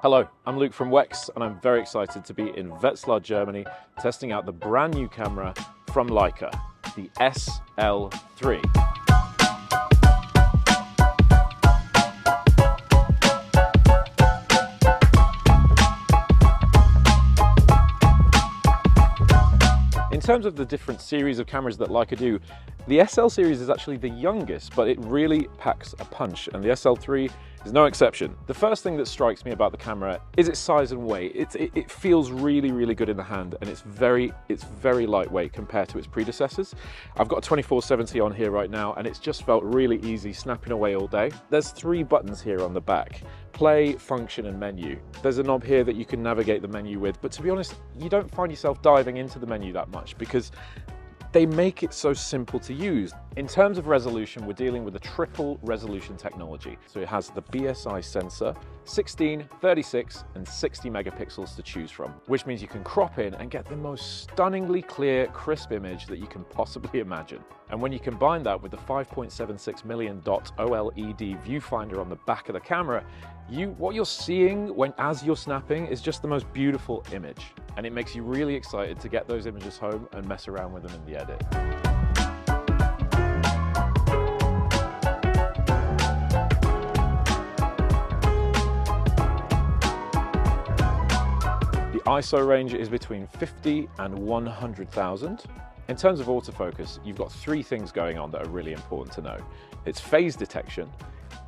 Hello, I'm Luke from Wex, and I'm very excited to be in Wetzlar, Germany, testing out the brand new camera from Leica, the SL3. In terms of the different series of cameras that Leica do, the SL series is actually the youngest, but it really packs a punch, and the SL3 is no exception. The first thing that strikes me about the camera is its size and weight. It feels really good in the hand, and it's very lightweight compared to its predecessors. I've got a 2470 on here right now, and it's just felt really easy snapping away all day. There's 3 buttons here on the back: play, function, and menu. There's a knob here that you can navigate the menu with, but to be honest, you don't find yourself diving into the menu that much because they make it so simple to use. In terms of resolution, we're dealing with a triple resolution technology. So it has the BSI sensor, 16, 36, and 60 megapixels to choose from, which means you can crop in and get the most stunningly clear, crisp image that you can possibly imagine. And when you combine that with the 5.76 million dot OLED viewfinder on the back of the camera, what you're seeing as you're snapping is just the most beautiful image. And it makes you really excited to get those images home and mess around with them in the edit. The ISO range is between 50 and 100,000. In terms of autofocus, you've got 3 things going on that are really important to know. It's phase detection,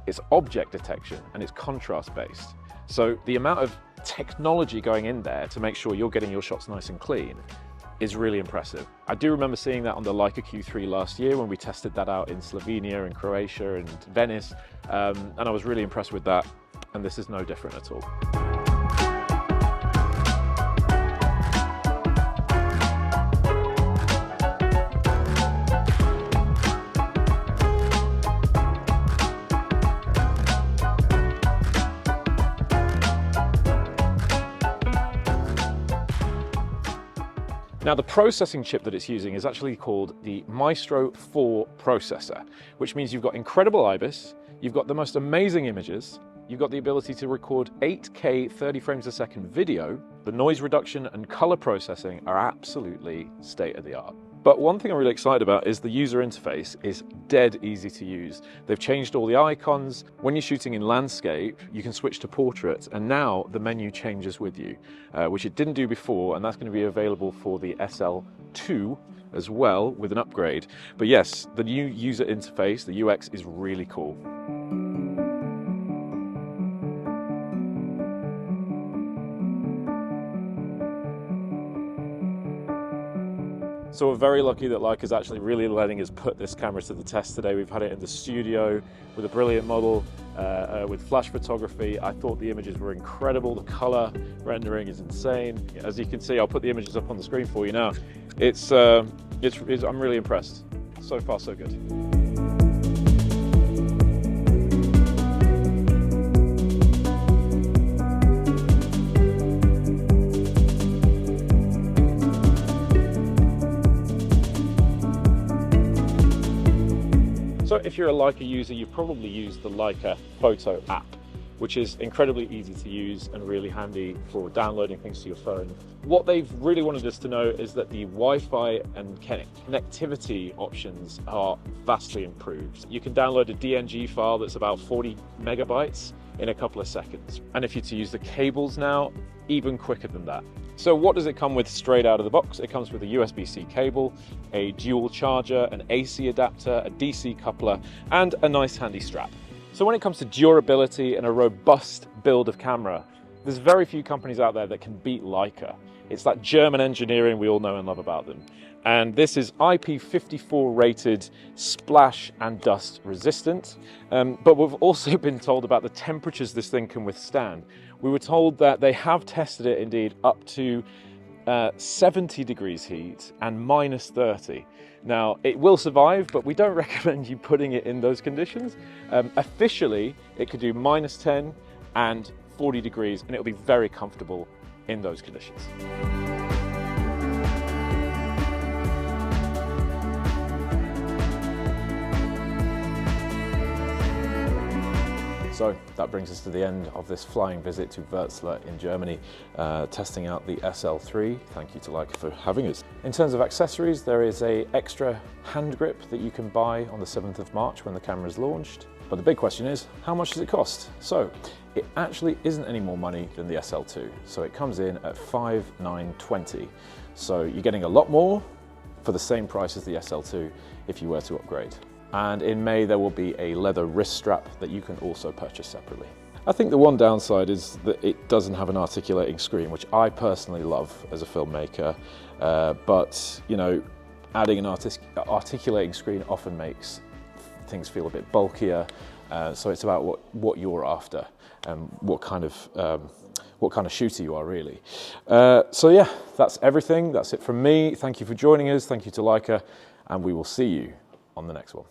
it's object detection, and it's contrast based. So the amount of technology going in there to make sure you're getting your shots nice and clean is really impressive. I do remember seeing that on the Leica Q3 last year when we tested that out in Slovenia and Croatia and Venice, and I was really impressed with that, and this is no different at all. Now, the processing chip that it's using is actually called the Mastro IV processor, which means you've got incredible IBIS, you've got the most amazing images, you've got the ability to record 8K 30 frames a second video. The noise reduction and color processing are absolutely state of the art. But one thing I'm really excited about is the user interface is dead easy to use. They've changed all the icons. When you're shooting in landscape, you can switch to portrait, and now the menu changes with you, which it didn't do before, and that's going to be available for the SL2 as well with an upgrade. But yes, the new user interface, the UX, is really cool. So we're very lucky that Leica's actually really letting us put this camera to the test today. We've had it in the studio with a brilliant model, with flash photography. I thought the images were incredible. The color rendering is insane. As you can see, I'll put the images up on the screen for you now. I'm really impressed. So far, so good. So if you're a Leica user, you've probably used the Leica Photo app, which is incredibly easy to use and really handy for downloading things to your phone. What they've really wanted us to know is that the Wi-Fi and connectivity options are vastly improved. You can download a DNG file that's about 40 megabytes in a couple of seconds. And if you're to use the cables now, even quicker than that. So what does it come with straight out of the box? It comes with a USB-C cable, a dual charger, an AC adapter, a DC coupler, and a nice handy strap. So when it comes to durability and a robust build of camera, there's very few companies out there that can beat Leica. It's that German engineering we all know and love about them. And this is IP54 rated, splash and dust resistant. But we've also been told about the temperatures this thing can withstand. We were told that they have tested it indeed up to 70 degrees heat and minus 30. Now, it will survive, but we don't recommend you putting it in those conditions. Officially, it could do minus 10 and 40 degrees, and it'll be very comfortable in those conditions. So that brings us to the end of this flying visit to Wetzlar in Germany, testing out the SL3. Thank you to Leica for having us. In terms of accessories, there is an extra hand grip that you can buy on the 7th of March when the camera is launched. But the big question is, how much does it cost? So it actually isn't any more money than the SL2. So it comes in at $5,920. So you're getting a lot more for the same price as the SL2 if you were to upgrade. And in May, there will be a leather wrist strap that you can also purchase separately. I think the one downside is that it doesn't have an articulating screen, which I personally love as a filmmaker. But, you know, adding an articulating screen often makes things feel a bit bulkier. So it's about what you're after and what kind of shooter you are really. So yeah, that's everything. That's it from me. Thank you for joining us. Thank you to Leica, and we will see you on the next one.